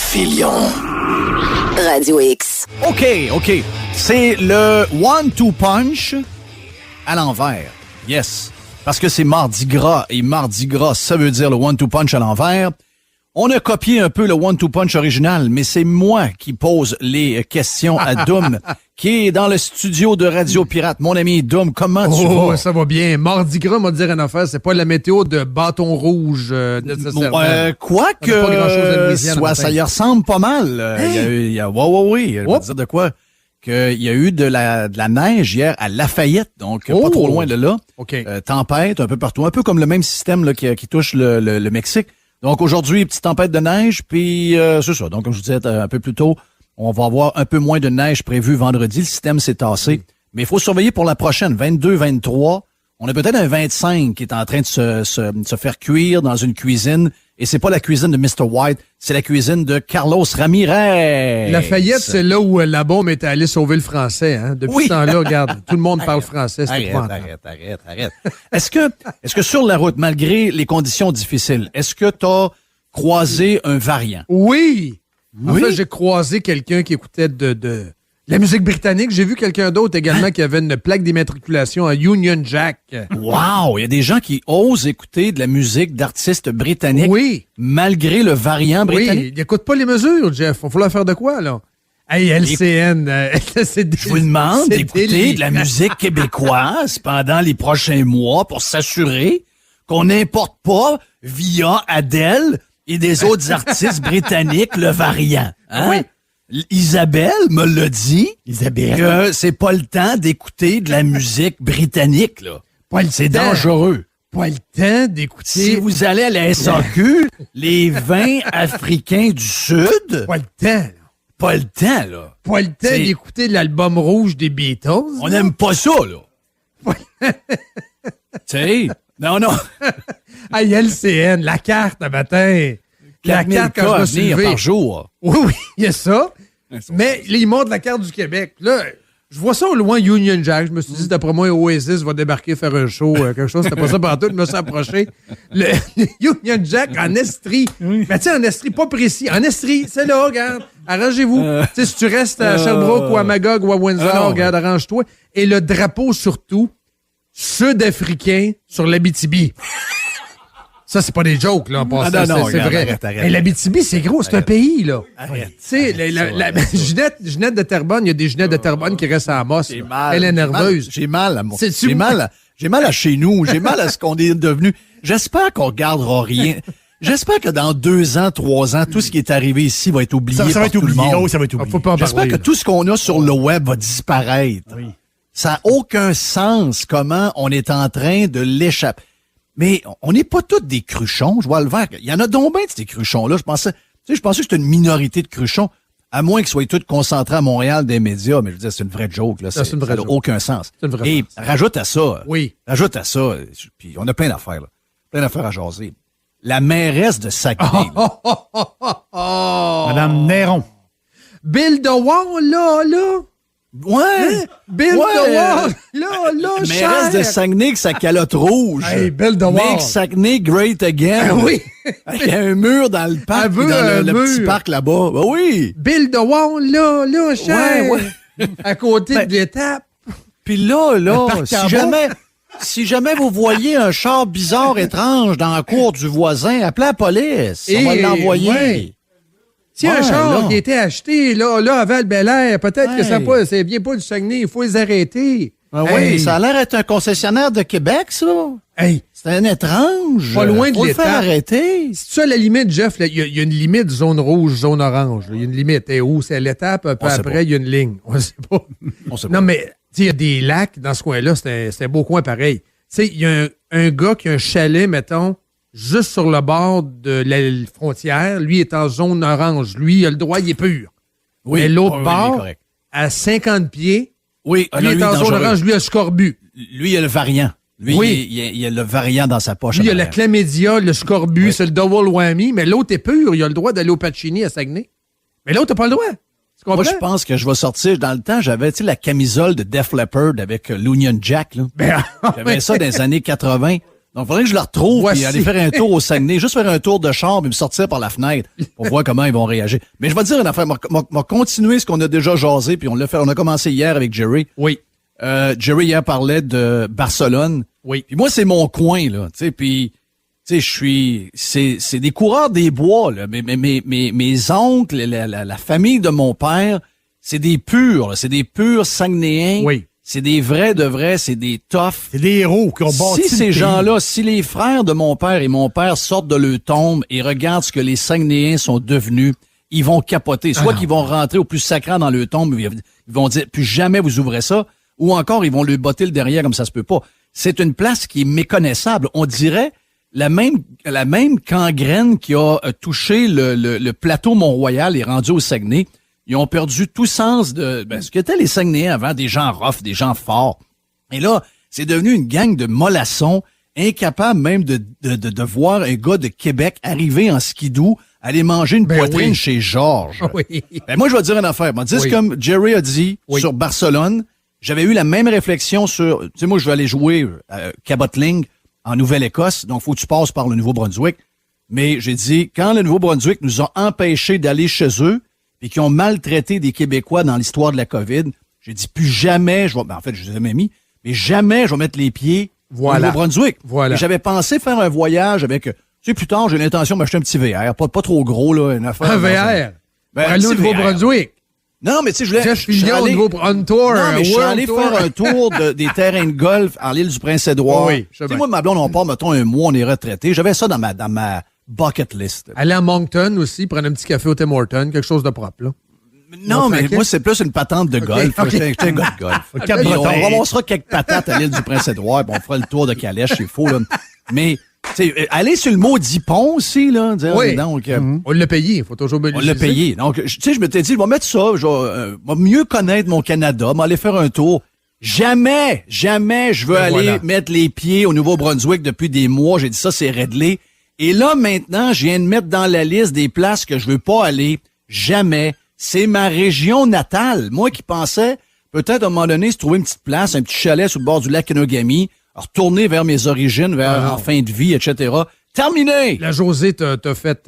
Filion. Radio X. OK. C'est le one-two punch à l'envers. Yes. Parce que c'est Mardi Gras. Et Mardi Gras, ça veut dire le one-two punch à l'envers. On a copié un peu le one-two punch original, mais c'est moi qui pose les questions à Doom, qui est dans le studio de Radio Pirate. Mon ami Doom, comment tu vas? Oh, ça va bien. Mardi Gras, m'a dit une affaire, c'est pas la météo de bâton rouge nécessairement. Quoique, ça y ressemble pas mal. Oui. Je vais dire de quoi? Qu'il y a eu de la neige hier à Lafayette, donc pas trop loin de là. Okay. Tempête un peu partout, un peu comme le même système là, qui touche le Mexique. Donc aujourd'hui, petite tempête de neige, puis c'est ça. Donc comme je vous disais un peu plus tôt, on va avoir un peu moins de neige prévue vendredi. Le système s'est tassé. Mais il faut surveiller pour la prochaine, 22, 23. On a peut-être un 25 qui est en train de se faire cuire dans une cuisine. Et c'est pas la cuisine de Mr. White, c'est la cuisine de Carlos Ramirez. Lafayette, c'est là où la bombe était allée sauver le français. Hein? Depuis ce temps-là, regarde, tout le monde parle français. Arrête. Est-ce que sur la route, malgré les conditions difficiles, est-ce que tu as croisé un variant? Oui. En fait, j'ai croisé quelqu'un qui écoutait de la musique britannique. J'ai vu quelqu'un d'autre également qui avait une plaque d'immatriculation à Union Jack. Wow! Il y a des gens qui osent écouter de la musique d'artistes britanniques malgré le variant britannique. Oui, ils n'écoutent pas les mesures, Jeff. Il va falloir faire de quoi, là? Hey, LCN, je vous demande d'écouter de la musique québécoise pendant les prochains mois pour s'assurer qu'on n'importe pas via Adele et des autres artistes britanniques le variant. Hein? Oui. Isabelle me l'a dit que c'est pas le temps d'écouter de la musique britannique, là. C'est dangereux. Pas le temps d'écouter. Si vous allez à la SAQ, les vins africains du Sud. Pas le temps, là. Pas le temps, là. Pas le temps d'écouter l'album rouge des Beatles. On n'aime pas ça, là. Tu sais, non. Hey, LCN, la carte, le matin. La carte quand je me suis levé. Par jour. Oui, il y a ça. Mais là, ils montrent la carte du Québec. Là, je vois ça au loin, Union Jack. Je me suis dit, d'après moi, Oasis va débarquer faire un show, quelque chose. C'était pas ça partout. Je me suis approché. Le Union Jack en Estrie. Mais tu sais, en Estrie, pas précis. En Estrie, c'est là, regarde. Arrangez-vous. Tu sais, si tu restes à Sherbrooke ou à Magog ou à Windsor, regarde, arrange-toi. Et le drapeau, surtout, sud-africain sur l'Abitibi. Ça, c'est pas des jokes, là, en passant. C'est vrai. Arrête. Et l'Abitibi, c'est gros, c'est un pays, là. Arrête. Tu sais, Ginette de Terrebonne, il y a des Ginettes de Terrebonne qui restent à Amos. Elle est nerveuse. J'ai mal à moi. J'ai mal à chez nous. J'ai mal à ce qu'on est devenu. J'espère qu'on regardera rien. J'espère que dans 2 ans, 3 ans, tout ce qui est arrivé ici va être oublié. Ça va être oublié. Oh, ça va être oublié. Faut pas J'espère que tout ce qu'on a sur le web va disparaître. Oui. Ça n'a aucun sens comment on est en train de l'échapper. Mais on n'est pas tous des cruchons, je vois le vert. Il y en a donc bien de ces cruchons-là. Je pensais que c'était une minorité de cruchons, à moins qu'ils soient tous concentrés à Montréal des médias. Mais je veux dire, c'est une vraie joke. Là. Ça n'a aucun sens. Et rajoute à ça. Puis on a plein d'affaires. Là. Plein d'affaires à jaser. La mairesse de Saguenay. Madame Néron. Bill DeWall, là. Ouais! Bill DeWall! Là, mairesse de Saguenay avec sa calotte rouge. Hey, Bill DeWall! Make Saguenay great again. Ah, oui! Il y a un mur dans le parc, dans le petit parc là-bas. Ben oui! Bill DeWall, là, cher! Ouais. À côté de l'étape. Puis là, si jamais vous voyez un char bizarre, étrange dans la cour du voisin, appelez la police. On va l'envoyer. Ouais. Si un char qui a été acheté là avant le Bel Air, peut-être que ça vient pas du Saguenay, il faut les arrêter. Oui, ça a l'air d'être un concessionnaire de Québec, ça. Hey. C'est un étrange. Pas loin de l'étape. Faut le faire arrêter. C'est ça la limite, Jeff. Il y a une limite zone rouge, zone orange. Il y a une limite. Et où c'est l'étape, un peu après, il y a une ligne. On sait pas. Non, mais il y a des lacs dans ce coin-là. C'est un beau coin pareil. Il y a un gars qui a un chalet, mettons, juste sur le bord de la frontière. Lui est en zone orange. Lui, il a le droit, il est pur. Oui. Mais l'autre bord, à 50 pieds, lui est en zone orange. Lui a scorbut. Lui, il a le variant. Lui, il a le variant dans sa poche. Lui, il a la chlamydia, le scorbut, c'est le double whammy. Mais l'autre est pur. Il a le droit d'aller au Pacini à Saguenay. Mais l'autre n'a pas le droit. Moi, je pense que je vais sortir. Dans le temps, j'avais la camisole de Def Leppard avec l'Union Jack. Là. J'avais ça dans les années 80. Donc, il faudrait que je la retrouve et aller faire un tour au Saguenay, juste faire un tour de chambre et me sortir par la fenêtre pour voir comment ils vont réagir. Mais je vais te dire une affaire, m'a continuer ce qu'on a déjà jasé, puis on a commencé hier avec Jerry. Oui. Jerry hier parlait de Barcelone. Oui. Puis moi, c'est mon coin, là, tu sais, puis tu sais, c'est des coureurs des bois, là. Mes oncles, la famille de mon père, c'est des purs Saguenayens. Oui. C'est des vrais de vrais, c'est des toughs. C'est des héros qui ont bâti Si ces le pays. gens-là, si les frères de mon père et mon père sortent de leur tombe et regardent ce que les Saguenayens sont devenus, ils vont capoter. Soit qu'ils vont rentrer au plus sacré dans leur tombe, ils vont dire, plus jamais vous ouvrez ça, ou encore ils vont lui botter le derrière comme ça se peut pas. C'est une place qui est méconnaissable. On dirait la même gangrène qui a touché le plateau Mont-Royal et rendu au Saguenay. Ils ont perdu tout sens de ce qu'étaient les Saguenayens avant, des gens rough, des gens forts. Et là, c'est devenu une gang de mollassons, incapables même de voir un gars de Québec arriver en skidoo, aller manger une poitrine chez Georges. Oui. Moi, je vais te dire une affaire. Je vais te dire comme Jerry a dit sur Barcelone. J'avais eu la même réflexion sur... Tu sais, moi, je vais aller jouer à Cabotling en Nouvelle-Écosse, donc faut que tu passes par le Nouveau-Brunswick. Mais j'ai dit, quand le Nouveau-Brunswick nous a empêchés d'aller chez eux, puis qui ont maltraité des Québécois dans l'histoire de la COVID, j'ai dit plus jamais, je les ai jamais mis, mais jamais je vais mettre les pieds au Nouveau-Brunswick. Voilà. Et j'avais pensé faire un voyage avec, tu sais, plus tard, j'ai l'intention de m'acheter un petit VR, pas trop gros, là, une affaire. Un VR? Ben, aller au Nouveau-Brunswick? Non, mais tu sais, je voulais... Jeff Fillion au Nouveau-Brunswick. Non, mais je suis allé faire un tour des terrains de golf en l'île du Prince-Édouard. Oui, tu sais, moi, ma blonde, on part, mettons, un mois, on est retraité. J'avais ça dans ma bucket list. Aller à Moncton aussi, prendre un petit café au Tim Hortons, quelque chose de propre, là. Non, mais moi, c'est plus une patente de golf. J'étais un gars de golf. On ramassera quelques patates à l'île du Prince-Édouard, puis on fera le tour de Calèche, c'est faux, là. Mais, tu sais, aller sur le maudit pont aussi, là. Oui. Donc, On l'a payé, il faut toujours bien on l'a payé. Donc, tu sais, je m'étais dit, je vais mettre ça, je vais mieux connaître mon Canada, m'aller faire un tour. Jamais je veux aller mettre les pieds au Nouveau-Brunswick depuis des mois. J'ai dit ça, c'est réglé. Et là, maintenant, je viens de mettre dans la liste des places que je veux pas aller. Jamais. C'est ma région natale. Moi qui pensais, peut-être à un moment donné, se trouver une petite place, un petit chalet sur le bord du lac Kenogami, retourner vers mes origines, en fin de vie, etc. Terminé! La Josée t'a fait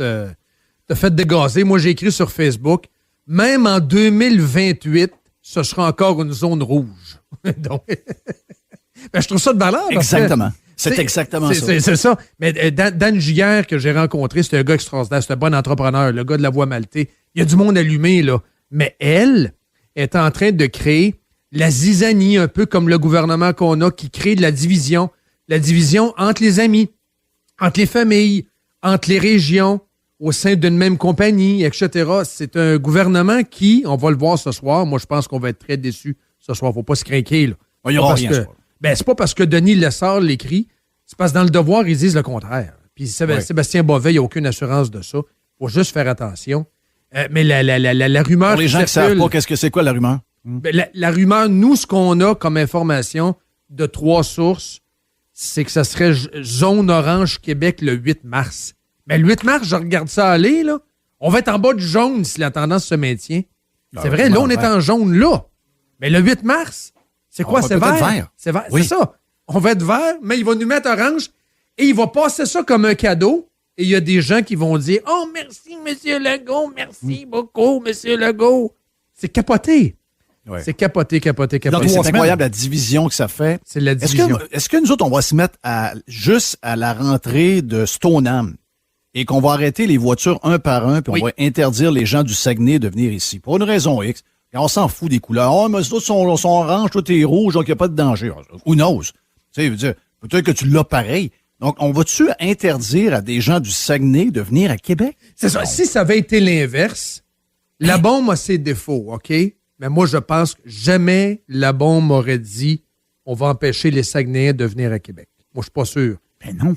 dégazer. Moi, j'ai écrit sur Facebook, même en 2028, ce sera encore une zone rouge. Donc, je trouve ça de valeur. Exactement. C'est exactement ça. C'est ça. Mais Dan Giguère, que j'ai rencontré, c'est un gars extraordinaire, c'est un bon entrepreneur, le gars de la Voie Maltais. Il y a du monde allumé, là. Mais elle est en train de créer la zizanie, un peu comme le gouvernement qu'on a, qui crée de la division entre les amis, entre les familles, entre les régions, au sein d'une même compagnie, etc. C'est un gouvernement qui, on va le voir ce soir, moi je pense qu'on va être très déçus ce soir. Faut pas se craquer, là. Il n'y aura rien ce soir. C'est pas parce que Denis Lessard l'écrit, c'est parce que dans le devoir, ils disent le contraire. Puis Sébastien Bovet, il n'y a aucune assurance de ça. Faut juste faire attention. Mais la rumeur... Pour les gens qui ne savent pas, qu'est-ce que c'est quoi la rumeur? La rumeur, nous, ce qu'on a comme information de 3 sources, c'est que ça serait zone orange Québec le 8 mars. Mais le 8 mars, je regarde ça aller, là. On va être en bas du jaune si la tendance se maintient. C'est vrai, là, on est en jaune, là. Mais le 8 mars, c'est quoi? C'est vert? C'est vert, oui. c'est ça. On va être vert, mais il va nous mettre orange et il va passer ça comme un cadeau. Et il y a des gens qui vont dire « Oh, merci, M. Legault. Merci beaucoup, M. Legault. » C'est capoté. Ouais. C'est capoté. C'est incroyable la division que ça fait. C'est la division. Est-ce que nous autres, on va se mettre juste à la rentrée de Stoneham et qu'on va arrêter les voitures un par un puis on va interdire les gens du Saguenay de venir ici? Pour une raison X. On s'en fout des couleurs. Oh, mais ça, sont orange, tout est rouge, donc il n'y a pas de danger. Who knows? Tu sais, peut-être que tu l'as pareil. Donc, on va-tu interdire à des gens du Saguenay de venir à Québec? C'est ça. Si ça avait été l'inverse, la bombe a ses défauts, OK? Mais moi, je pense que jamais la bombe m'aurait dit on va empêcher les Saguenayens de venir à Québec. Moi, je suis pas sûr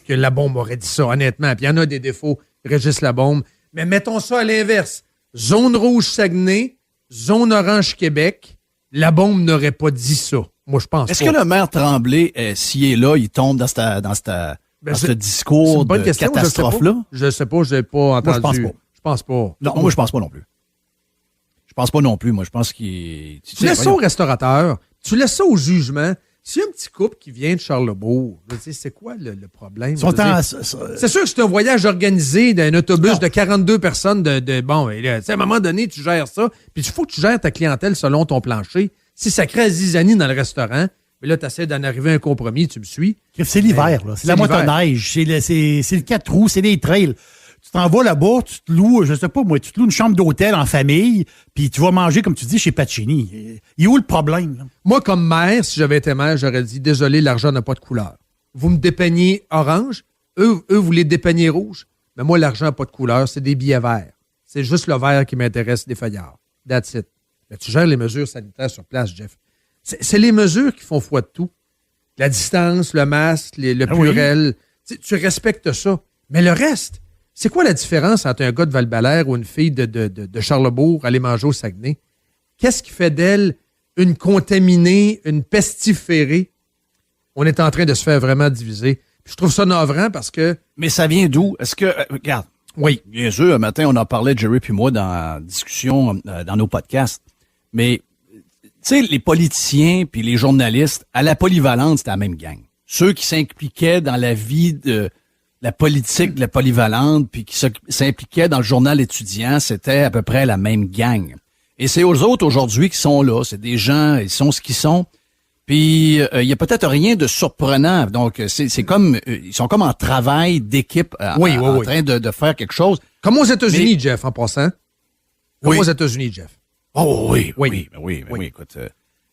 que la bombe aurait dit ça, honnêtement. Puis il y en a des défauts, Régis Labombe. Mais mettons ça à l'inverse. Zone rouge Saguenay, zone orange Québec, la bombe n'aurait pas dit ça. Moi, je pense pas. Est-ce que le maire Tremblay, s'il est là, il tombe dans ce discours de catastrophe-là? Je sais pas, je n'ai pas entendu. Moi, je pense pas. Non, moi, je pense pas non plus. Je pense pas non plus. Moi, je pense qu'il... Tu laisses ça au restaurateur, tu laisses ça au jugement. Si un petit couple qui vient de Charlesbourg, je veux dire, c'est quoi le problème? C'est sûr que c'est un voyage organisé d'un autobus de 42 personnes bon, et là, à un moment donné, tu gères ça, puis il faut que tu gères ta clientèle selon ton plancher. Si ça crée zizanie dans le restaurant, mais là, tu essaies d'en arriver à un compromis, tu me suis. C'est l'hiver, là. C'est la motoneige, c'est le 4 roues, c'est des trails. Tu t'en vas là-bas, tu te loues, je sais pas moi, tu te loues une chambre d'hôtel en famille, puis tu vas manger, comme tu dis, chez Pacini. Il est où le problème? Là? Moi, comme maire, si j'avais été maire, j'aurais dit, désolé, l'argent n'a pas de couleur. Vous me dépeignez orange, eux, vous les dépeignez rouge, mais moi, l'argent n'a pas de couleur, c'est des billets verts. C'est juste le vert qui m'intéresse, des feuillards. That's it. Mais tu gères les mesures sanitaires sur place, Jeff. C'est les mesures qui font foi de tout. La distance, le masque, le pluriel. Oui. Tu respectes ça. Mais le reste, c'est quoi la différence entre un gars de Val-Belair ou une fille de Charlesbourg aller manger au Saguenay? Qu'est-ce qui fait d'elle une contaminée, une pestiférée? On est en train de se faire vraiment diviser. Puis je trouve ça navrant parce que... Mais ça vient d'où? Est-ce que... regarde. Oui. Bien sûr, un matin, on en parlait, Jerry puis moi, dans la discussion, dans nos podcasts. Mais... Tu sais, les politiciens puis les journalistes, à la polyvalente, c'était la même gang. Ceux qui s'impliquaient dans la vie de la politique de la polyvalente puis qui s'impliquaient dans le journal étudiant, c'était à peu près la même gang. Et c'est aux autres aujourd'hui qui sont là. C'est des gens, ils sont ce qu'ils sont. Puis il y a peut-être rien de surprenant. Donc, c'est comme ils sont comme en travail d'équipe en train de faire quelque chose. Comme aux États-Unis, Jeff, en passant. Comme aux États-Unis, Jeff. Oh oui, écoute,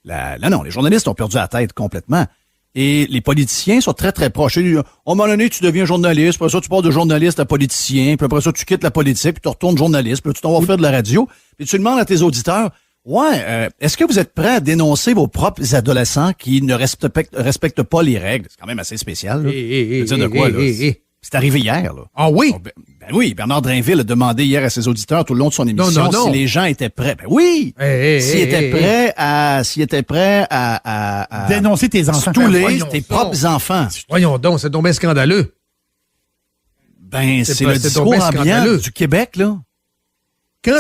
non, les journalistes ont perdu la tête complètement. Et les politiciens sont très, très proches. À un moment donné, tu deviens journaliste, puis après ça, tu passes de journaliste à politicien, puis après ça, tu quittes la politique, puis tu retournes journaliste, puis là, tu t'en vas faire de la radio, puis tu demandes à tes auditeurs, est-ce que vous êtes prêts à dénoncer vos propres adolescents qui ne respectent pas les règles? C'est quand même assez spécial, là. De quoi, là? C'est arrivé hier, là. Ah oui? Ben oui, Bernard Drainville a demandé hier à ses auditeurs tout le long de son émission si les gens étaient prêts. Ben oui! S'ils étaient prêts à dénoncer tes enfants. Stouler tes propres enfants. Voyons donc, c'est donc bien scandaleux. Ben, c'est le discours ambiant du Québec, là. Quand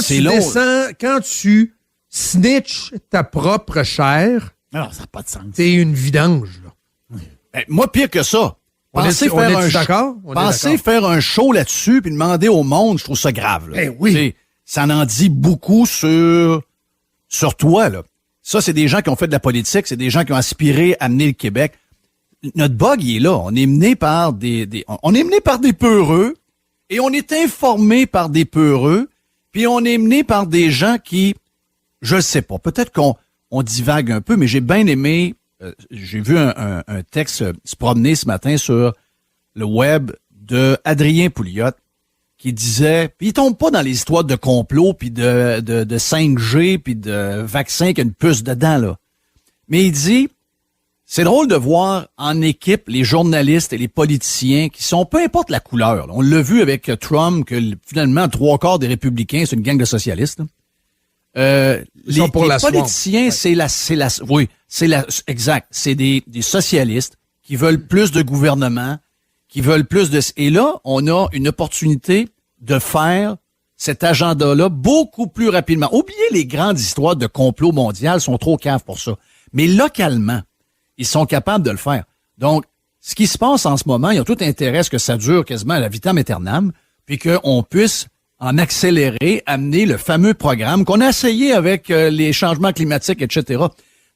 tu snitches ta propre chair, alors, ça n'a pas de sens. T'es une vidange, là. Ben, moi, pire que ça. Pensez faire un show là-dessus puis demander au monde, je trouve ça grave. Là. Oui. T'sais, ça en dit beaucoup sur toi. Là. Ça, c'est des gens qui ont fait de la politique, c'est des gens qui ont aspiré à mener le Québec. Notre bug, il est là. On est mené par on est mené par des peureux et on est informé par des peureux, puis on est mené par des gens qui, je ne sais pas, peut-être qu'on divague un peu, mais j'ai bien aimé. J'ai vu un texte se promener ce matin sur le web de Adrien Pouliot qui disait, puis il tombe pas dans les histoires de complot puis de 5G puis de vaccin qui a une puce dedans là. Mais il dit, c'est drôle de voir en équipe les journalistes et les politiciens qui sont, peu importe la couleur. Là. On l'a vu avec Trump que finalement 3/4 des républicains c'est une gang de socialistes. Les politiciens, exact. C'est des socialistes qui veulent plus de gouvernement, qui veulent plus de... Et là, on a une opportunité de faire cet agenda-là beaucoup plus rapidement. Oubliez les grandes histoires de complot mondial, sont trop caves pour ça. Mais localement, ils sont capables de le faire. Donc, ce qui se passe en ce moment, ils ont tout intérêt à ce que ça dure quasiment à la vitam aeternam, puis qu'on puisse en accélérer, amener le fameux programme qu'on a essayé avec les changements climatiques, etc.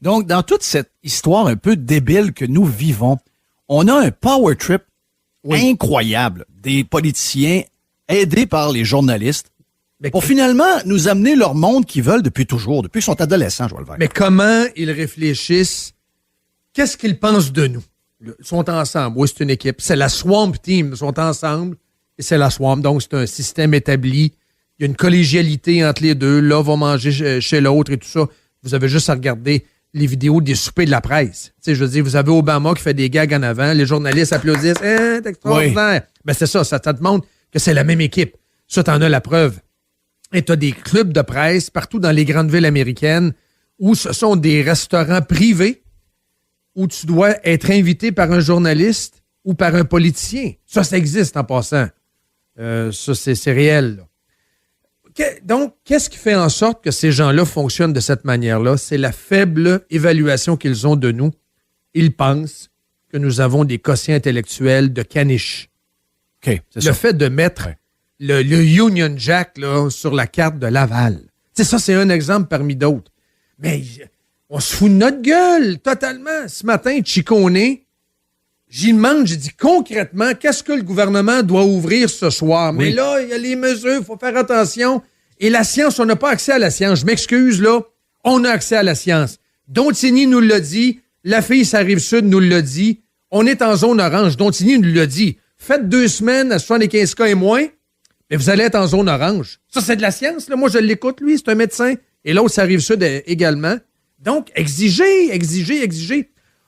Donc, dans toute cette histoire un peu débile que nous vivons, on a un power trip incroyable des politiciens aidés par les journalistes pour finalement nous amener leur monde qu'ils veulent depuis toujours, depuis qu'ils sont adolescents, je vois le voir. Mais comment ils réfléchissent? Qu'est-ce qu'ils pensent de nous? Ils sont ensemble. Oui, c'est une équipe. C'est la Swamp Team. Ils sont ensemble. Et c'est la Swamp, donc c'est un système établi. Il y a une collégialité entre les deux. L'un va manger chez l'autre et tout ça. Vous avez juste à regarder les vidéos des soupers de la presse. Tu sais, je veux dire, vous avez Obama qui fait des gags en avant. Les journalistes applaudissent. C'est extraordinaire. Ben c'est ça te montre que c'est la même équipe. Ça, t'en as la preuve. Et t'as des clubs de presse partout dans les grandes villes américaines où ce sont des restaurants privés où tu dois être invité par un journaliste ou par un politicien. Ça existe en passant. Ça, c'est réel. Là. Donc, qu'est-ce qui fait en sorte que ces gens-là fonctionnent de cette manière-là? C'est la faible évaluation qu'ils ont de nous ils pensent que nous avons des quotients intellectuels de caniche. OK, c'est Le ça. fait de mettre le Union Jack là, sur la carte de Laval. Tu sais, ça, c'est un exemple parmi d'autres. Mais on se fout de notre gueule, totalement. Ce matin, Chicone, j'y demande, j'ai dit concrètement, qu'est-ce que le gouvernement doit ouvrir ce soir? Mais là, il y a les mesures, il faut faire attention. Et la science, on n'a pas accès à la science. Je m'excuse, là, on a accès à la science. Dontigny nous l'a dit, la fille, ça Rive-Sud, nous l'a dit. On est en zone orange. Dontigny nous l'a dit. Faites 2 semaines à 75 cas et moins, mais vous allez être en zone orange. Ça, c'est de la science. Là. Moi, je l'écoute, lui, c'est un médecin. Et l'autre, ça Rive-Sud également. Donc, exiger.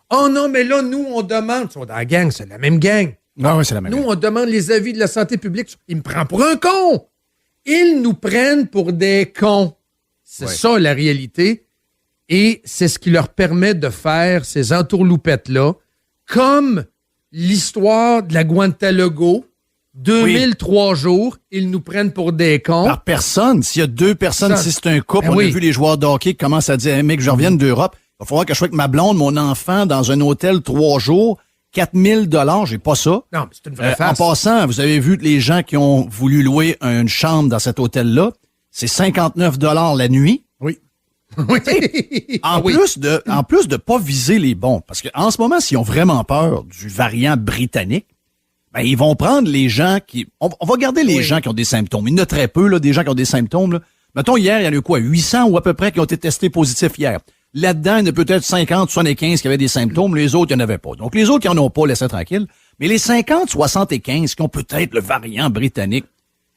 Oh non, mais là, nous, on demande. Ils sont dans la gang, c'est la même gang. Non, oui, c'est la même. Nous, on demande les avis de la santé publique. Il me prend pour un con. Ils nous prennent pour des cons. C'est ça, la réalité. Et c'est ce qui leur permet de faire ces entourloupettes-là, comme l'histoire de la Guantalogo. 2003 jours, ils nous prennent pour des cons. Par personne. S'il y a 2 personnes, si c'est un couple, Ben on oui. a vu les joueurs de hockey qui commencent à dire hey, mec, je reviens d'Europe. Il va falloir que je sois avec ma blonde, mon enfant, dans un hôtel 3 jours. 4 000 $, j'ai pas ça. Non, mais c'est une vraie En farce. passant, vous avez vu les gens qui ont voulu louer une chambre dans cet hôtel-là, c'est 59 $ la nuit. Oui. Oui. En plus de pas viser les bons, parce qu'en ce moment, s'ils ont vraiment peur du variant britannique, ben ils vont prendre les gens qui... On va garder les gens qui ont des symptômes. Il y en a très peu, là, des gens qui ont des symptômes. Là. Mettons, hier, il y en a eu quoi? 800 ou à peu près qui ont été testés positifs hier. Là-dedans, il y en a peut-être 50, 75 qui avaient des symptômes. Les autres, il n'y en avait pas. Donc, les autres qui en ont pas, laissez tranquille. Mais les 50, 75 qui ont peut-être le variant britannique,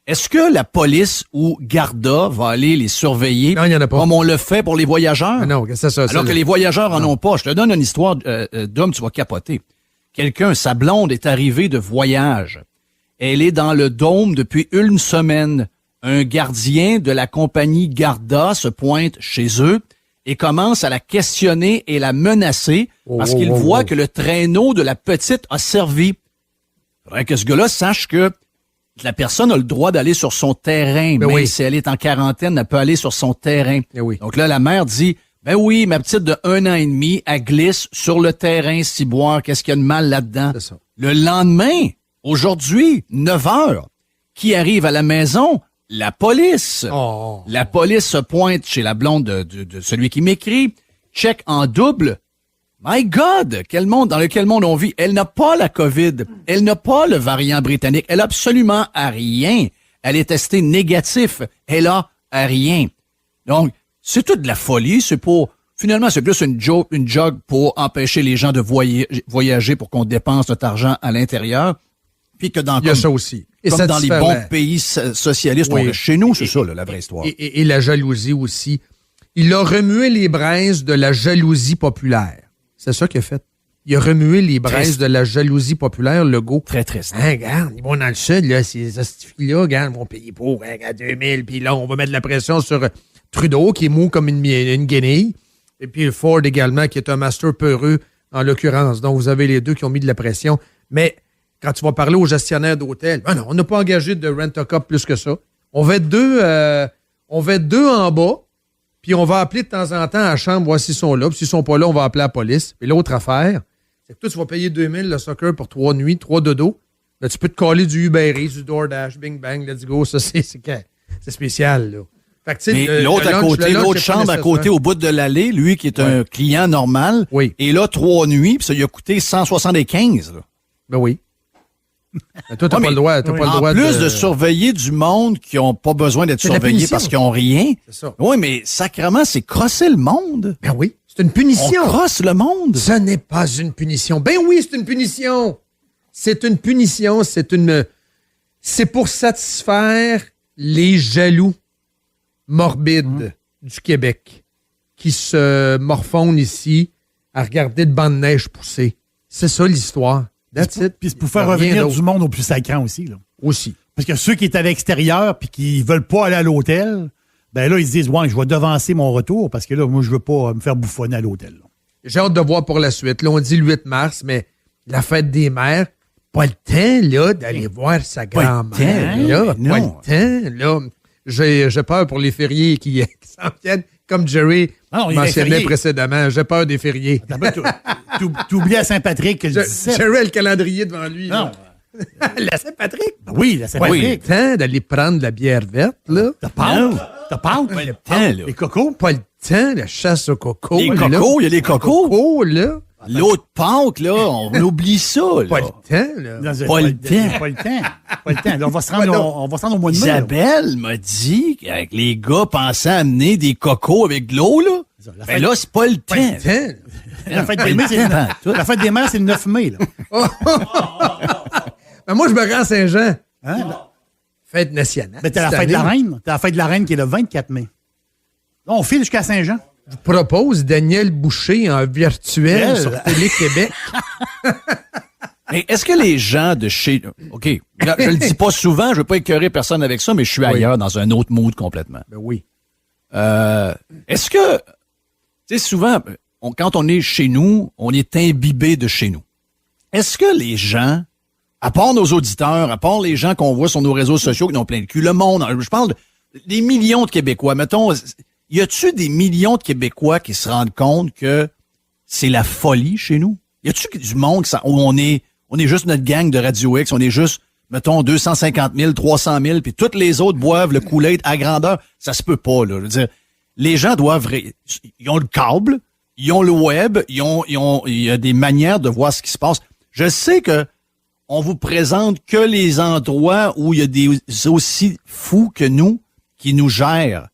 est-ce que la police ou Garda va aller les surveiller Non, il n'y en a pas. comme on le fait pour les voyageurs? Ah non, qu'est-ce que c'est ça? Alors que les voyageurs en ont pas. Je te donne une histoire d'homme, tu vas capoter. Quelqu'un, sa blonde est arrivée de voyage. Elle est dans le dôme depuis 1 semaine. Un gardien de la compagnie Garda se pointe chez eux et commence à la questionner et la menacer parce qu'il voit que le traîneau de la petite a servi. Il faudrait que ce gars-là sache que la personne a le droit d'aller sur son terrain. Ben Même oui. si elle est en quarantaine, elle peut aller sur son terrain. Ben oui. Donc là, la mère dit, ben oui, ma petite de 1 an et demi, elle glisse sur le terrain, ciboire, qu'est-ce qu'il y a de mal là-dedans? C'est ça. Le lendemain, aujourd'hui, 9 heures, qui arrive à la maison? La police. Oh. La police se pointe chez la blonde de celui qui m'écrit, check en double. My God, quel monde, dans lequel monde on vit. Elle n'a pas la COVID. Elle n'a pas le variant britannique. Elle a absolument à rien. Elle est testée négatif. Elle a à rien. Donc, c'est toute de la folie. Finalement, c'est plus une joke pour empêcher les gens de voyager pour qu'on dépense notre argent à l'intérieur. Puis que dans Il y a ça aussi. Et comme dans les bons satisfaire. pays socialistes, Oui. on reste chez nous, c'est ça, là, la vraie histoire. Et la jalousie aussi. Il a remué les braises de la jalousie populaire. C'est ça qu'il a fait. Il a remué les braises Triste. de la jalousie populaire, Legault. Très triste. Hein, regarde, ils vont dans le sud, là, ces hostifs-là, regarde, ils vont payer pour, hein, à 2000, puis là, on va mettre de la pression sur Trudeau, qui est mou comme une guenille, et puis Ford également, qui est un master peureux, en l'occurrence. Donc, vous avez les deux qui ont mis de la pression. Mais quand tu vas parler aux gestionnaires d'hôtels, ben non, on n'a pas engagé de rent-a-cop plus que ça. On va être deux en bas, puis on va appeler de temps en temps à la chambre, voir s'ils sont là. Puis s'ils sont pas là, on va appeler la police. Et l'autre affaire, c'est que toi, tu vas payer 2000 le soccer pour 3 nuits, 3 dodos. Là, tu peux te coller du Uber Eats, du DoorDash, bing bang, let's go. Ça, c'est spécial, là. Fait que, tu sais, Mais l'autre à côté, l'autre chambre à côté, au bout de l'allée, lui qui est un client normal, Oui. et là, 3 nuits, puis ça lui a coûté 175. Là. Ben oui. Mais toi, t'as pas le droit. T'as pas le droit En plus de surveiller du monde qui n'ont pas besoin d'être C'est de la surveillés punition. parce qu'ils n'ont rien. C'est ça. Oui, mais sacrément, c'est crosser le monde. Ben oui. C'est une On punition. crosse le monde. Ce n'est pas une punition. Ben oui, c'est une punition. C'est une punition. C'est pour satisfaire les jaloux morbides du Québec qui se morfondent ici à regarder de bancs de neige pousser. C'est ça l'histoire. That's it. Puis c'est pour faire Rien revenir d'autre. du monde au plus sacrant aussi. Là. Aussi. Parce que ceux qui étaient à l'extérieur puis qui veulent pas aller à l'hôtel, ben là, ils se disent, ouais, je vais devancer mon retour parce que là, moi, je veux pas me faire bouffonner à l'hôtel. Là. J'ai hâte de voir pour la suite. Là, on dit le 8 mars, mais la fête des mères, pas le temps, là, d'aller voir sa Pas le grand-mère. temps, Là, non. pas le temps, là. J'ai peur pour les fériés qui s'en viennent. Comme Jerry Non, il y a des mentionnait fériés. précédemment, j'ai peur des fériés. T'oublies à Saint-Patrick que le 17. Jerry a le calendrier devant lui. Non. La Saint-Patrick. Oui, la Saint-Patrick. Pas le temps d'aller prendre de la bière verte, là. T'as Pâques. T'as Pâques. le temps, là. Les cocos. Pas le temps, la chasse au coco. Les là. cocos, il y a les cocos. Coco, là. L'autre Pâques, là, on oublie ça, Pas là. le temps, là. Non, Pas le temps. Pas le temps. Pas le temps. Là, on va se rendre au mois de mai. là. Isabelle m'a dit que les gars pensaient amener des cocos avec de l'eau, là. La Ben fête- là, c'est pas le Pas le temps. temps. La fête des mères, la fête des mères, c'est le 9 mai. Là. Ben, moi, je me rends à Saint-Jean. Hein? Fête nationale. Ben, t'as la Cette fête de la année, reine. T'as la fête de la reine qui est le 24 mai. Là, on file jusqu'à Saint-Jean. Je vous propose Daniel Boucher en virtuel Elle. sur Télé-Québec. Mais est-ce que les gens de chez... OK, là, je le dis pas souvent, je veux pas écœurer personne avec ça, mais je suis ailleurs, dans un autre mood complètement. Ben oui. Est-ce que... Tu sais, souvent, quand on est chez nous, on est imbibé de chez nous. Est-ce que les gens, à part nos auditeurs, à part les gens qu'on voit sur nos réseaux sociaux qui ont plein de cul, le monde, je parle des millions de Québécois, mettons, y a-tu des millions de Québécois qui se rendent compte que c'est la folie chez nous? Y a-tu du monde où on est juste notre gang de Radio X, on est juste, mettons, 250 000, 300 000, puis toutes les autres boivent le Kool-Aid à grandeur? Ça se peut pas, là. Je veux dire, les gens doivent... Ils ont le câble, ils ont le web, il y a des manières de voir ce qui se passe. Je sais que on vous présente que les endroits où il y a des aussi fous que nous qui nous gèrent.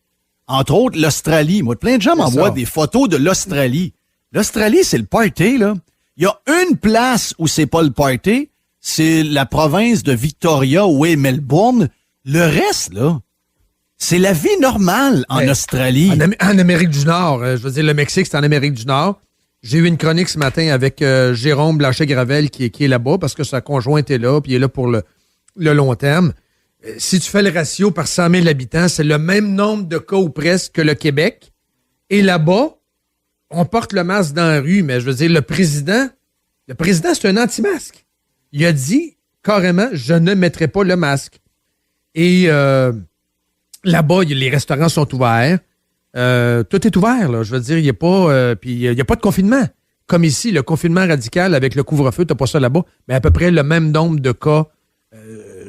Entre autres, l'Australie. Moi, plein de gens m'envoient des photos de l'Australie. L'Australie, c'est le party, là. Il y a une place où c'est pas le party, c'est la province de Victoria ou est Melbourne. Le reste, là, c'est la vie normale en Australie. En Amérique du Nord, je veux dire, le Mexique, c'est en Amérique du Nord. J'ai eu une chronique ce matin avec Jérôme Blanchet-Gravel qui est là-bas parce que sa conjointe est là, puis il est là pour le long terme. Si tu fais le ratio par 100 000 habitants, c'est le même nombre de cas ou presque que le Québec. Et là-bas, on porte le masque dans la rue, mais je veux dire, le président, c'est un anti-masque. Il a dit carrément, je ne mettrai pas le masque. Et là-bas, les restaurants sont ouverts. Tout est ouvert, là. Je veux dire, il n'y a pas puis il y a pas de confinement. Comme ici, le confinement radical avec le couvre-feu, t'as pas ça là-bas, mais à peu près le même nombre de cas,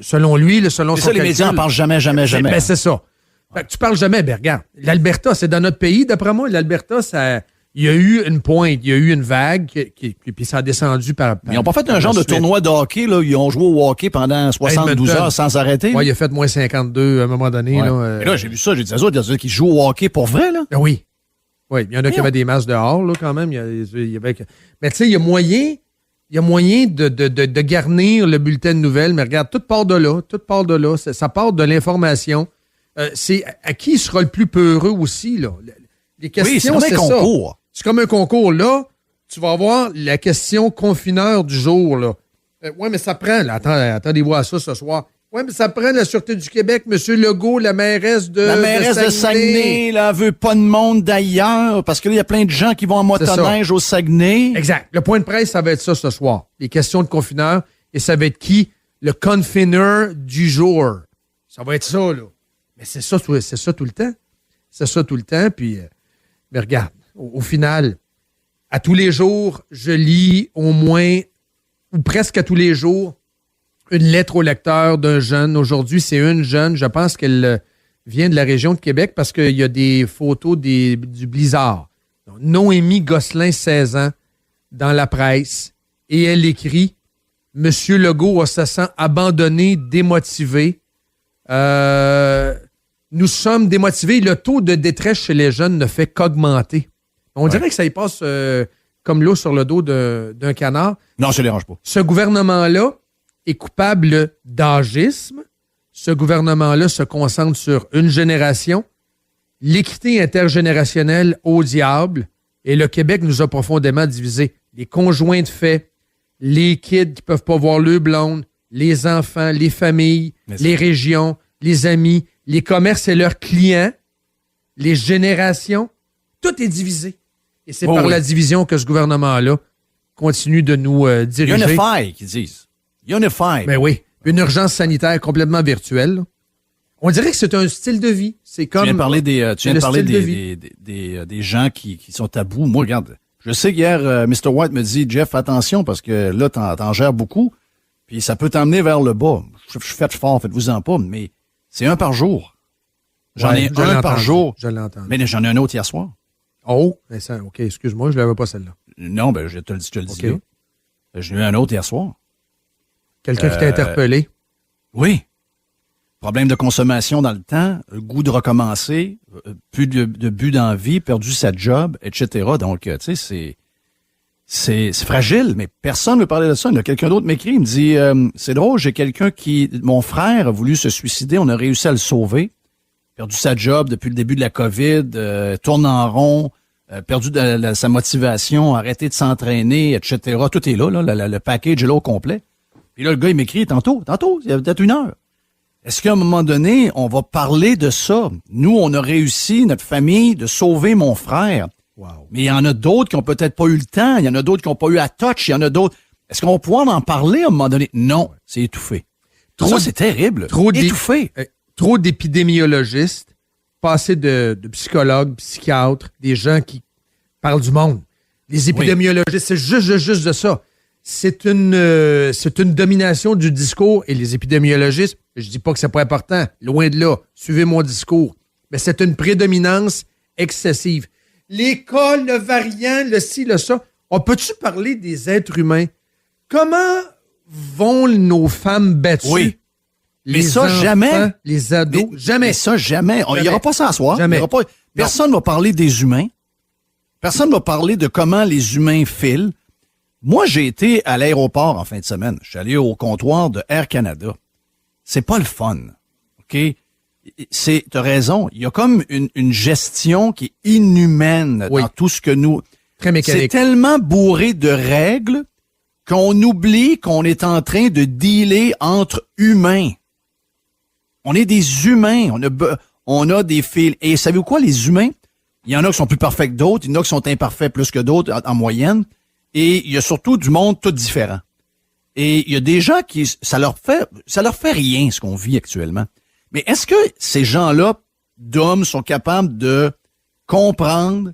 selon lui, selon C'est son ça, les calcul. médias en parlent jamais. Ben, c'est ça. Fait que tu parles jamais, ben regarde, l'Alberta, c'est dans notre pays, d'après moi, l'Alberta, il y a eu une pointe, il y a eu une vague, puis ça a descendu par Ils n'ont pas fait un genre de suite. tournoi de hockey, là. Ils ont joué au hockey pendant 72 Edmonton. heures sans arrêter. Ouais, il a fait moins 52 à un moment donné. Ouais. Là, Et là, j'ai vu ça, j'ai dit, il y a des qui jouent au hockey pour vrai, là. Ah oui. Oui, il y en a qui avaient des masques dehors, là, quand même. Il y avait... Mais tu sais, il y a moyen de garnir le bulletin de nouvelles, mais regarde, tout part de là. Ça part de l'information. C'est à qui sera le plus peureux aussi, là. Les questions, Oui, c'est comme un concours. Ça. C'est comme un concours. Là, tu vas avoir la question confineur du jour, là. Oui, mais ça prend, là, attendez-vous à ça ce soir. Oui, mais ça prend la Sûreté du Québec, M. Legault, la mairesse de La mairesse de Saguenay, là, veut pas de monde d'ailleurs, parce que là, il y a plein de gens qui vont en motoneige au Saguenay. Exact. Le point de presse, ça va être ça ce soir. Les questions de confineur. Et ça va être qui? Le confineur du jour. Ça va être ça, là. Mais c'est ça tout le temps. C'est ça tout le temps. Puis, mais regarde, au final, à tous les jours, je lis au moins, ou presque à tous les jours, une lettre au lecteur d'un jeune. Aujourd'hui, c'est une jeune. Je pense qu'elle vient de la région de Québec parce qu'il y a des photos du blizzard. Donc, Noémie Gosselin, 16 ans, dans la presse. Et elle écrit « Monsieur Legault se sent abandonné, démotivé. Nous sommes démotivés. Le taux de détresse chez les jeunes ne fait qu'augmenter. » On dirait que ça y passe comme l'eau sur le dos d'un canard. Non, ça ne dérange pas. Ce gouvernement-là est coupable d'agisme. Ce gouvernement-là se concentre sur une génération. L'équité intergénérationnelle au diable. Et le Québec nous a profondément divisés. Les conjoints de fait, les kids qui peuvent pas voir le blonde, les enfants, les familles, les régions, les amis, les commerces et leurs clients, les générations. Tout est divisé. Et c'est par la division que ce gouvernement-là continue de nous diriger. Unify, qu'ils disent. Unify. Ben oui. Une urgence sanitaire complètement virtuelle. On dirait que c'est un style de vie. C'est comme. Tu viens de parler des gens qui sont tabous. Moi, regarde, je sais qu'hier, Mr. White me dit, Jeff, attention, parce que là, t'en gères beaucoup, puis ça peut t'emmener vers le bas. Je fais fort, faites-vous-en pas, mais c'est un par jour. J'en ai un par jour. Je l'ai entendu. Mais j'en ai un autre hier soir. Oh, OK, excuse-moi, je l'avais pas celle-là. Non, ben je te le dis OK. là. J'ai eu un autre hier soir. Quelqu'un qui t'a interpellé? Oui. Problème de consommation dans le temps, goût de recommencer, plus de but d'envie, perdu sa job, etc. Donc, tu sais, c'est fragile, mais personne ne veut parler de ça. Il y a quelqu'un d'autre m'écrit, il me dit, c'est drôle, j'ai quelqu'un mon frère a voulu se suicider, on a réussi à le sauver, perdu sa job depuis le début de la COVID, tourne en rond, perdu sa motivation, arrêté de s'entraîner, etc. Tout est là, le package est là au complet. Puis là, le gars, il m'écrit tantôt, il y a peut-être 1 heure. Est-ce qu'à un moment donné, on va parler de ça? Nous, on a réussi, notre famille, de sauver mon frère. Wow. Mais il y en a d'autres qui ont peut-être pas eu le temps. Il y en a d'autres qui n'ont pas eu à touch. Il y en a d'autres. Est-ce qu'on va pouvoir en parler à un moment donné? Non, c'est étouffé. Ça, c'est terrible. Étouffé. Trop d'épidémiologistes, passés de psychologues, psychiatres, des gens qui parlent du monde. Les épidémiologistes, c'est juste de ça. C'est une domination du discours et les épidémiologistes, je dis pas que c'est pas important, loin de là, suivez mon discours, mais c'est une prédominance excessive. Les cas, le variant, le ci, le ça, on peut-tu parler des êtres humains? Comment vont nos femmes battues? Oui. Les mais ça, enfants, jamais. Les ados, jamais. Mais ça, jamais. Il n'y aura pas ça à soir. Jamais. Personne ne va parler des humains. Personne ne va parler de comment les humains filent. Moi, j'ai été à l'aéroport en fin de semaine. Je suis allé au comptoir de Air Canada. C'est pas le fun. OK? T'as raison. Il y a comme une gestion qui est inhumaine dans tout ce que nous... Très mécanique. C'est tellement bourré de règles qu'on oublie qu'on est en train de dealer entre humains. On est des humains. On a des fils. Et savez-vous quoi, les humains? Il y en a qui sont plus parfaits que d'autres. Il y en a qui sont imparfaits plus que d'autres en moyenne. Et il y a surtout du monde tout différent. Et il y a des gens qui, ça leur fait rien ce qu'on vit actuellement. Mais est-ce que ces gens-là, d'hommes, sont capables de comprendre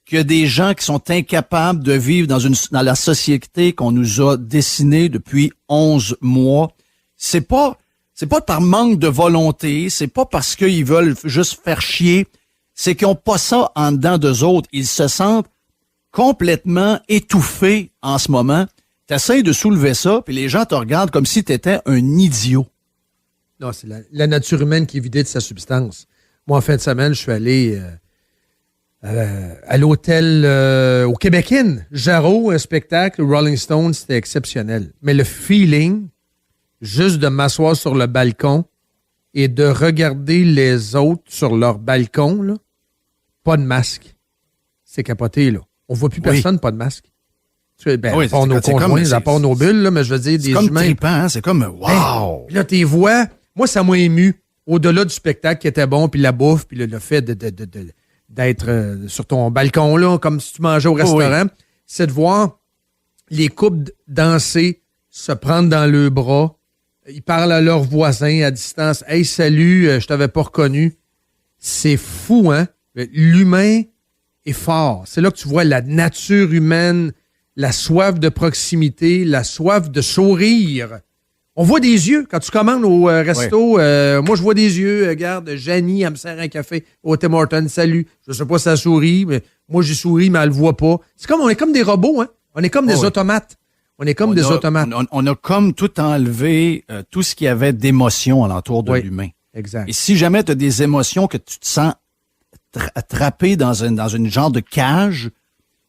qu'il y a des gens qui sont incapables de vivre dans la société qu'on nous a dessinée depuis 11 mois? C'est pas par manque de volonté, c'est pas parce qu'ils veulent juste faire chier, c'est qu'ils n'ont pas ça en dedans d'eux autres. Ils se sentent complètement étouffé en ce moment. Tu essaies de soulever ça, puis les gens te regardent comme si tu étais un idiot. Non, c'est la nature humaine qui est vidée de sa substance. Moi, en fin de semaine, je suis allé à l'hôtel au Québec-In, Jarreau, un spectacle, Rolling Stones, c'était exceptionnel. Mais le feeling, juste de m'asseoir sur le balcon et de regarder les autres sur leur balcon, là, pas de masque. C'est capoté, là. On voit plus personne, pas de masque. À part nos conjoints, à part nos bulles, là, mais je veux dire, des humains. C'est comme trippant, hein? C'est comme wow! Puis là, tes voix, moi, ça m'a ému. Au-delà du spectacle qui était bon, puis la bouffe, puis le fait d'être sur ton balcon, là, comme si tu mangeais au restaurant, c'est de voir les couples danser, se prendre dans le bras. Ils parlent à leurs voisins à distance. « Hey, salut, je t'avais pas reconnu. » C'est fou, hein? L'humain est fort. C'est là que tu vois la nature humaine, la soif de proximité, la soif de sourire. On voit des yeux quand tu commandes au resto. Moi, je vois des yeux. Regarde, Janie, elle me sert un café au Tim Hortons. Salut. Je sais pas si ça sourit, mais moi, j'ai souri, mais elle le voit pas. On est comme des robots, hein? On est comme des automates. On est comme des automates. On a comme tout enlevé, tout ce qu'il y avait d'émotion alentour de l'humain. Exact. Et si jamais tu as des émotions que tu te sens attrapé dans une genre de cage,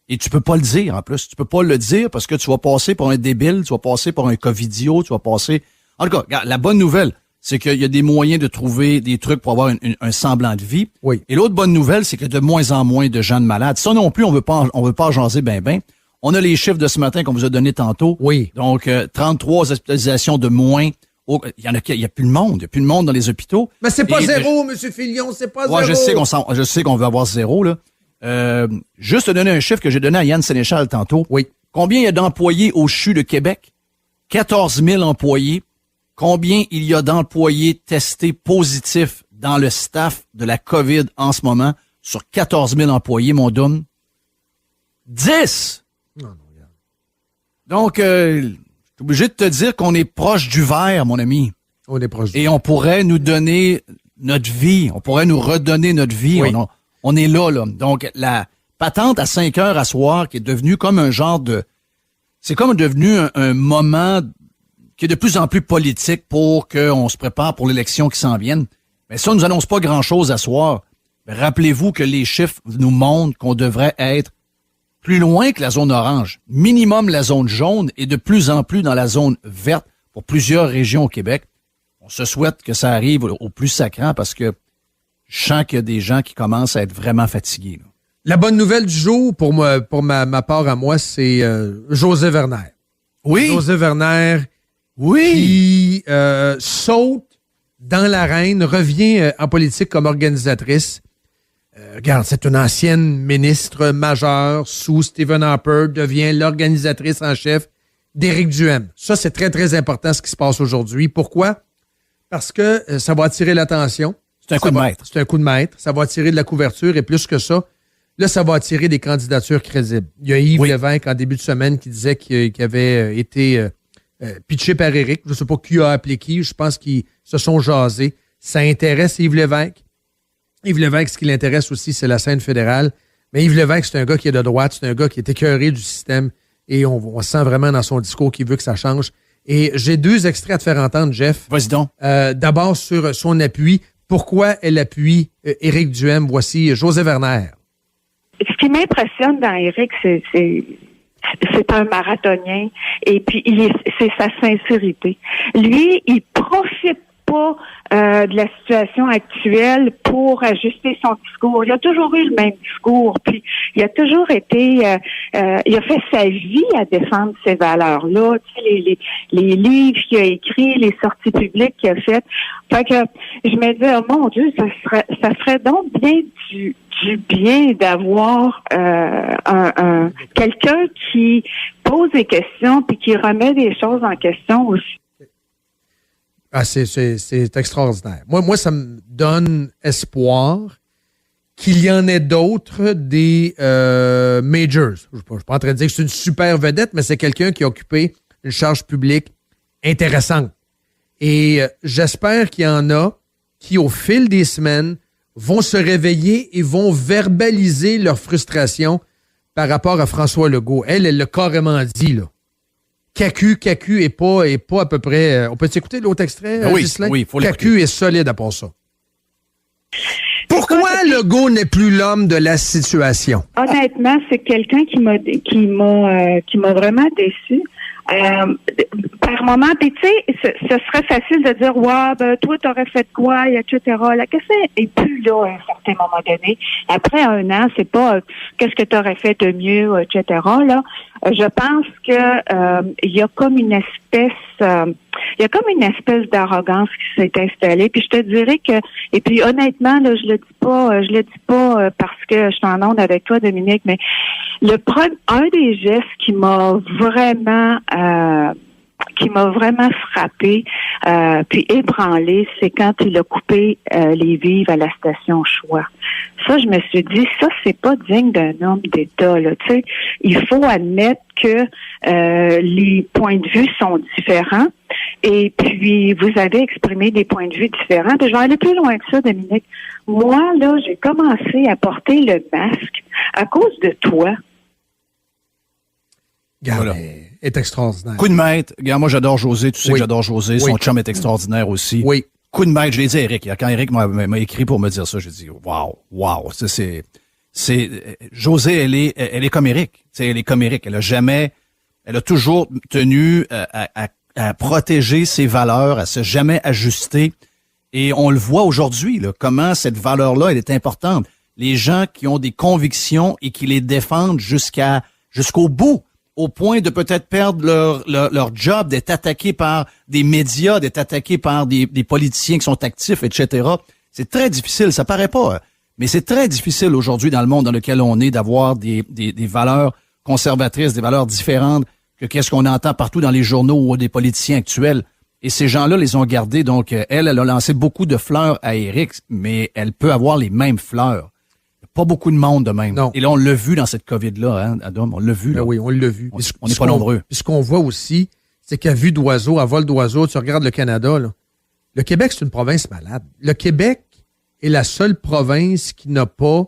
et tu peux pas le dire en plus. Tu peux pas le dire parce que tu vas passer pour un débile, tu vas passer pour un covidio, tu vas passer... En tout cas, regarde, la bonne nouvelle, c'est qu'il y a des moyens de trouver des trucs pour avoir un semblant de vie. Oui. Et l'autre bonne nouvelle, c'est qu'il y a de moins en moins de gens de malades. Ça non plus, on veut pas jaser ben. On a les chiffres de ce matin qu'on vous a donnés tantôt. Oui. Donc, 33 hospitalisations de moins. Il y a plus de monde. Il y a plus de monde dans les hôpitaux. Mais c'est pas zéro, M. Filion, c'est pas zéro. Je sais qu'on veut avoir zéro, là. Juste te donner un chiffre que j'ai donné à Yann Sénéchal tantôt. Oui. Combien il y a d'employés au CHU de Québec? 14 000 employés. combien il y a d'employés testés positifs dans le staff de la COVID en ce moment sur 14 000 employés, mon Dom? 10! Donc, je suis obligé de te dire qu'on est proche du vert, mon ami. On est proche. Et on pourrait nous donner notre vie. On pourrait nous redonner notre vie. Oui. On est là. Donc, la patente à 5 heures à soir, qui est devenue comme un genre de... C'est comme devenu un moment qui est de plus en plus politique pour qu'on se prépare pour l'élection qui s'en vienne. Mais ça ne nous annonce pas grand-chose à soir. Mais rappelez-vous que les chiffres nous montrent qu'on devrait être plus loin que la zone orange. Minimum la zone jaune et de plus en plus dans la zone verte pour plusieurs régions au Québec. On se souhaite que ça arrive au plus sacrant parce que je sens qu'il y a des gens qui commencent à être vraiment fatigués. Là. La bonne nouvelle du jour, pour ma part à moi, c'est José Werner. Oui. José Werner Oui. qui saute dans l'arène, revient en politique comme organisatrice. Regarde, c'est une ancienne ministre majeure sous Stephen Harper, devient l'organisatrice en chef d'Éric Duhaime. Ça, c'est très, très important ce qui se passe aujourd'hui. Pourquoi? Parce que ça va attirer l'attention. C'est un coup de maître. C'est un coup de maître. Ça va attirer de la couverture et plus que ça, là, ça va attirer des candidatures crédibles. Il y a Yves Lévesque en début de semaine qui disait qu'il avait été pitché par Éric. Je ne sais pas qui a appelé qui. Je pense qu'ils se sont jasés. Ça intéresse Yves Lévesque. Yves Lévesque, ce qui l'intéresse aussi, c'est la scène fédérale. Mais Yves Lévesque, c'est un gars qui est de droite. C'est un gars qui est écœuré du système. Et on sent vraiment dans son discours qu'il veut que ça change. Et j'ai 2 extraits à te faire entendre, Jeff. Vas-y donc. D'abord, sur son appui. Pourquoi elle appuie Éric Duhaime? Voici José Werner. Ce qui m'impressionne dans Éric, c'est un marathonien et puis c'est sa sincérité. Lui, il profite pas de la situation actuelle pour ajuster son discours. Il a toujours eu le même discours, puis il a toujours été, il a fait sa vie à défendre ces valeurs-là. Tu sais, les livres qu'il a écrits, les sorties publiques qu'il a faites. Fait que je me dis, oh mon Dieu, ça ferait donc bien du bien d'avoir quelqu'un qui pose des questions puis qui remet des choses en question aussi. Ah, c'est extraordinaire. Moi, ça me donne espoir qu'il y en ait d'autres des majors. Je ne suis pas en train de dire que c'est une super vedette, mais c'est quelqu'un qui a occupé une charge publique intéressante. Et j'espère qu'il y en a qui, au fil des semaines, vont se réveiller et vont verbaliser leur frustration par rapport à François Legault. Elle l'a carrément dit, là. CAQ est pas à peu près... on peut t'écouter l'autre extrait, Ghislain? Oui, il faut l'écouter. CAQ est solide à part ça. Pourquoi Legault n'est plus l'homme de la situation? Honnêtement, c'est quelqu'un qui m'a vraiment déçu. Par moment, puis tu sais, ce serait facile de dire, ouais, ben toi, t'aurais fait quoi, etc. La question est plus là à un certain moment donné. Après 1 an, c'est pas qu'est-ce que t'aurais fait de mieux, etc. Là, je pense que il y a comme une espèce d'arrogance qui s'est installée. Puis je te dirais que, et puis honnêtement, là, je le dis pas parce que je suis en onde avec toi, Dominique, mais un des gestes qui m'a vraiment frappé puis ébranlé, c'est quand il a coupé les vivres à la station Choix. Ça, je me suis dit, ça, c'est pas digne d'un homme d'État, là. Tu sais, il faut admettre que les points de vue sont différents. Et puis, vous avez exprimé des points de vue différents. Puis, je vais aller plus loin que ça, Dominique. Moi, là, j'ai commencé à porter le masque à cause de toi. Regarde, Voilà. est extraordinaire. Coup de maître. Regarde, moi, j'adore José. Tu sais Oui. que j'adore José. Son chum est extraordinaire aussi. Oui. Coup de maître, je l'ai dit à Eric. Quand Eric m'a écrit pour me dire ça, j'ai dit, wow. José, elle est comme Eric. Tu sais, elle est comme Eric. Elle a toujours tenu à protéger ses valeurs, à se jamais ajuster. Et on le voit aujourd'hui, là, comment cette valeur-là, elle est importante. Les gens qui ont des convictions et qui les défendent jusqu'au bout, au point de peut-être perdre leur job, d'être attaqués par des médias, d'être attaqués par des politiciens qui sont actifs, etc. C'est très difficile, ça paraît pas, mais c'est très difficile aujourd'hui dans le monde dans lequel on est d'avoir des valeurs conservatrices, des valeurs différentes que qu'est-ce qu'on entend partout dans les journaux ou des politiciens actuels. Et ces gens-là les ont gardés. Donc, elle a lancé beaucoup de fleurs à Éric, mais elle peut avoir les mêmes fleurs. Pas beaucoup de monde de même. Non. Et là, on l'a vu dans cette COVID-là, hein, Adam, on l'a vu. Là. Ben oui, on l'a vu. On n'est pas nombreux. Puis ce qu'on voit aussi, c'est qu'à vue d'oiseau, à vol d'oiseau, tu regardes le Canada, là, le Québec, c'est une province malade. Le Québec est la seule province qui n'a pas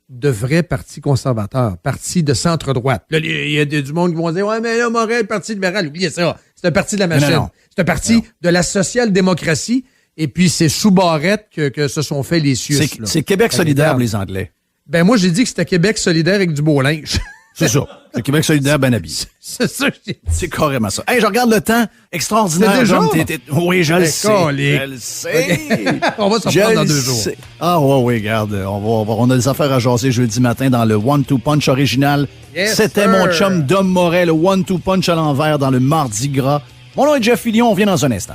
de vrai parti conservateur, parti de centre-droite. Là, il y a du monde qui vont dire « Ouais, mais là, Morel, parti libéral, oubliez ça. C'est un parti de la machine. Non. C'est un parti de la social-démocratie. Et puis, c'est sous Barrette que se sont fait les cieux. C'est Québec solidaire pour les Anglais. Ben moi, j'ai dit que c'était Québec solidaire avec du beau linge. C'est ça. C'est Québec solidaire ben habillé. C'est ça que j'ai dit. C'est carrément ça. Hey, je regarde le temps. Extraordinaire. C'est déjà? John, oui, je le sais. Je le sais. On va s'en prendre dans 2 jours. Ah oui, regarde. On a des affaires à jaser jeudi matin dans le One-Two Punch original. Yes, C'était sir. mon chum Dom Morel, le One-Two Punch à l'envers dans le Mardi Gras. Mon nom est Jeff Fillion. On vient dans un instant.